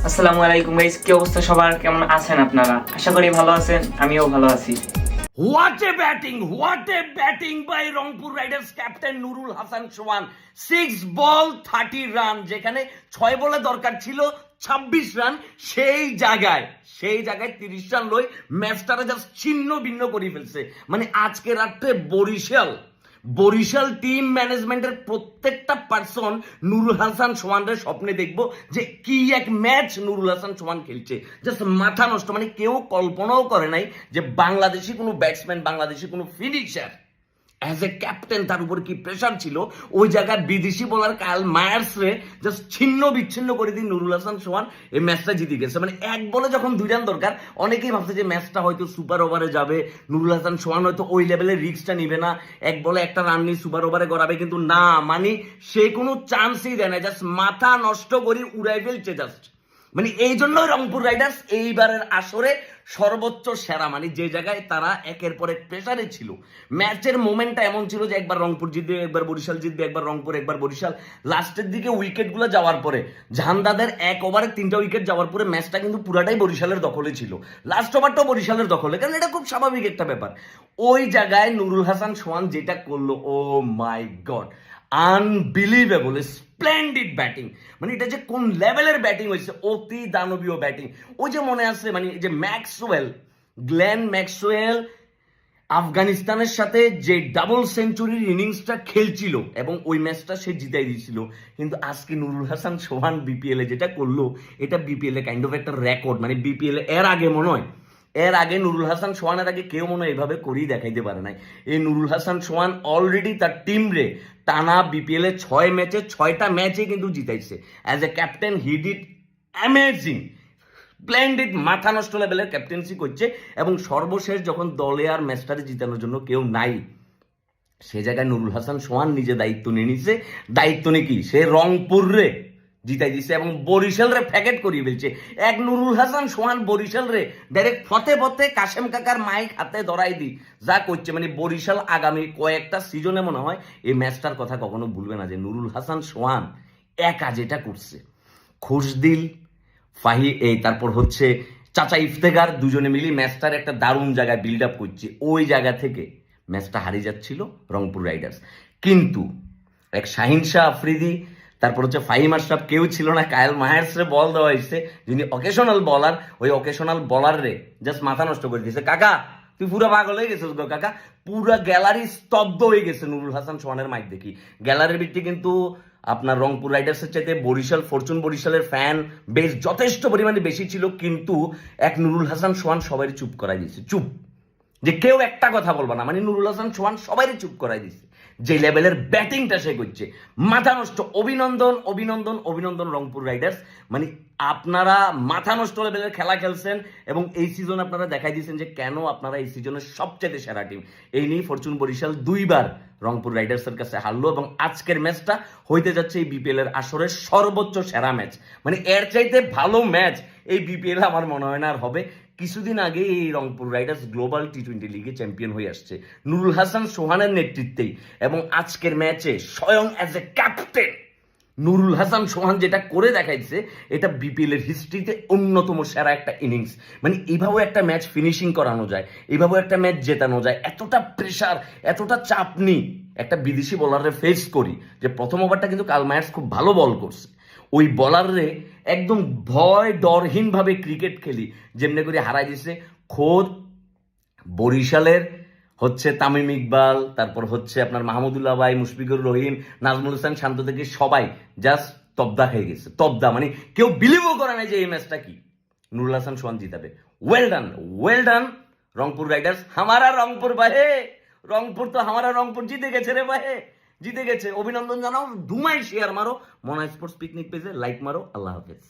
আসসালামু আলাইকুম গাইস, কি অবস্থা সবার? কেমন আছেন আপনারা? আশা করি ভালো আছেন, আমিও ভালো আছি। What a batting! What a batting by Rangpur Riders captain Nurul Hasan Sohan. 6 ball 30 run, যেখানে 6 বলে দরকার ছিল 26 রান, সেই জায়গায় 30 রান লই ম্যাচটারে জাস্ট ছিন্ন ভিন্ন করে ফেলছে। মানে আজকে রাত্রে বরিশাল টিম ম্যানেজমেন্টের প্রত্যেকটা পার্সন নুরুল হাসান সোহানের স্বপ্নে দেখবো যে কি এক ম্যাচ নুরুল হাসান সোহান খেলছে, জাস্ট মাথা নষ্ট। মানে কেউ কল্পনাও করে নাই যে বাংলাদেশি কোনো ব্যাটসম্যান, বাংলাদেশি কোনো ফিনিশার অ্যাজ এ ক্যাপ্টেন তার উপর কি প্রেশার ছিল। ওই জায়গায় বিদেশি বোলার কায়াল মায়ার্স রে জাস্ট ছিন্ন বিচ্ছিন্ন করে দিয়ে নুরুল হাসান সোহান এই ম্যাচটা জিতে গেছে। মানে এক বলে যখন 2 রান দরকার, অনেকেই ভাবছে যে ম্যাচটা হয়তো সুপার ওভারে যাবে, নুরুল হাসান সোহান হয়তো ওই লেভেলের রিস্কটা নিবে না, এক বলে একটা রান নিয়ে সুপার ওভারে গড়াবে, কিন্তু না, মানে সে কোনো চান্সই দেয় না, জাস্ট মাথা নষ্ট করে উড়াই ফেলছে জাস্ট। মানে এই জন্যই রংপুর রাইডার্স এইবারের আসরে সর্বোচ্চ সেরা। মানে যে জায়গায় তারা একের পর এক প্রেসারে ছিল, ম্যাচের মোমেন্টটা এমন ছিল যে একবার রংপুর জিতবে, একবার বরিশাল জিতবে, একবার রংপুর, একবার বরিশাল। লাস্টের দিকে উইকেটগুলো যাওয়ার পরে জাহানদাদের 1 ওভারে 3টা উইকেট যাওয়ার পরে ম্যাচটা কিন্তু পুরাটাই বরিশালের দখলে ছিল, লাস্ট ওভারটাও বরিশালের দখলে, কারণ এটা খুব স্বাভাবিক একটা ব্যাপার। ওই জায়গায় নুরুল হাসান সোহান যেটা করলো, ও মাই গড, আনবিলিভেবল, স্প্লেন্ডিড ব্যাটিং। মানে এটা যে কোন লেভেলের ব্যাটিং হয়েছে, অতি দানবীয় ব্যাটিং। ওই যে মনে আছে, মানে যে গ্লেন ম্যাক্সওয়েল আফগানিস্তানের সাথে যে ডাবল সেঞ্চুরির ইনিংসটা খেলছিল এবং ওই ম্যাচটা সে জিতাই দিয়েছিল, কিন্তু আজকে নুরুল হাসান সোহান বিপিএল এ যেটা করলো, এটা বিপিএল এ কাইন্ড অফ একটা রেকর্ড। মানে বিপিএল এর আগে মনে হয়, এর আগে নুরুল হাসান সোহানের আগে কেউ মনে হয় এভাবে করেই দেখাইতে পারে নাই। এই নুরুল হাসান সোহান অলরেডি তার টিম রে টানা বিপিএল এ 6 ম্যাচে 6টা ম্যাচে কিন্তু জিতাইছে। As a captain he did amazing, splendid, মাথা নষ্ট লেভেলের ক্যাপ্টেন্সি করছে। এবং সর্বশেষ যখন দলে আর ম্যাচটারে জিতানোর জন্য কেউ নাই, সে জায়গায় নুরুল হাসান সোহান নিজে দায়িত্ব নিয়ে নিছে। দায়িত্ব নিয়ে কি, সে রংপুর রে জিতাই দিছে এবং বরিশাল রে প্যাকেট করিয়ে ফেলছে। এক নুরুল হাসান সোহান বরিশাল রে ডাইরেক্ট ফতে ফতে কাশেম কাকার মাইক হাতে ধরাই দি যা করছে। মানে বরিশাল আগামী কয়েকটা সিজনে মনে হয় এই ম্যাচটার কথা কখনো ভুলবে না, যে নুরুল হাসান সোহান একা যেটা করছে। খুশদিল তারপর হচ্ছে চাচা ইফতেখার দুজনে মিলে ম্যাচটার একটা দারুণ জায়গায় বিল্ড আপ করছে। ওই জায়গা থেকে ম্যাচটা হারিয়ে যাচ্ছিল রংপুর রাইডার্স, কিন্তু এক শাহিন শাহ আফ্রিদি, তারপর হচ্ছে ফাহিম আশরাফ, কেউ ছিল না। কায়াল মায়ার্স রে বল দেওয়া হয়েছে, যিনি অকেশনাল বলার, ওই অকেশনাল বলার রে জাস্ট মাথা নষ্ট করে দিয়েছে। কাকা তুই পুরো পাগল হয়ে গেছিস গো কাকা, পুরো গ্যালারি স্তব্ধ হয়ে গেছে নুরুল হাসান সোহানের মাইক দেখি। গ্যালারির ভিত্তি কিন্তু আপনার রংপুর রাইডার্সের চাইতে ফরচুন বরিশালের ফ্যান বেশ যথেষ্ট পরিমাণে বেশি ছিল, কিন্তু এক নুরুল হাসান সোহান সবাই চুপ করাই দিয়েছে, চুপ, যে কেউ একটা কথা বলবো না। মানে নুরুল হাসান সোহান সবাই চুপ করাই দিচ্ছে, যে লেভেলের ব্যাটিংটা সে করছে, মাথা নষ্ট। অভিনন্দন অভিনন্দন অভিনন্দন রংপুর রাইডার্স। মানে আপনারা মাথা নষ্ট লেভেলের খেলা খেলছেন এবং এই সিজন আপনারা দেখাই দিয়েছেন যে কেন আপনারা এই সিজনের সবচেয়ে সেরা টিম। এই নিয়ে ফরচুন বরিশাল 2বার রংপুর রাইডার্সের কাছে হারলো এবং আজকের ম্যাচটা হইতে যাচ্ছে এই বিপিএল এর আসরের সর্বোচ্চ সেরা ম্যাচ। মানে এর চাইতে ভালো ম্যাচ এই বিপিএল আমার মনে হয় না আর হবে। কিছুদিন আগে এই রংপুর রাইডার্স গ্লোবাল টি20 লিগে চ্যাম্পিয়ন হয়ে আসছে নুরুল হাসান সোহানের নেতৃত্বেই, এবং আজকের ম্যাচে স্বয়ং as a captain Nurul Hasan Sohan যেটা করে দেখাইছে, এটা বিপিএল এর হিস্ট্রিতে অন্যতম সেরা একটা ইনিংস। মানে এইভাবে একটা ম্যাচ ফিনিশিং করানো যায়, এইভাবে একটা ম্যাচ জেতানো যায়, এতটা প্রেশার, এতটা চাপ নি একটা বিদেশি বোলারে ফেস করি। যে প্রথম ওভারটা কিন্তু কাল মায়ার্স খুব ভালো বল করছে, ওই বলারে একদম ভয় ডরহীন ভাবে ক্রিকেট খেলি যেমনি করে হারাই দিছে। খোদ বরিশালের হচ্ছে তামিম ইকবাল, তারপর হচ্ছে আপনার মাহমুদুল্লাহ ভাই, মুশফিকুর রহিম, নাজমুল হোসেন শান্ত থেকে সবাই জাস্ট তবদা খেয়ে গেছে, তবদা। মানে কেউ বিলিভও করে নাই যে এই ম্যাচটা কি নুরুল হাসান সোহান জিতাবে। ওয়েল ডান রংপুর রাইডার্স, হামারা রংপুর বাহে, রংপুর তো হামারা রংপুর জিতে গেছে রে বাহে, জিতে গেছে। অভিনন্দন জানাও, ধুমাই শেয়ার মারো, মনা স্পোর্টস পিকনিক পেজে লাইক মারো। আল্লাহ হাফেজ।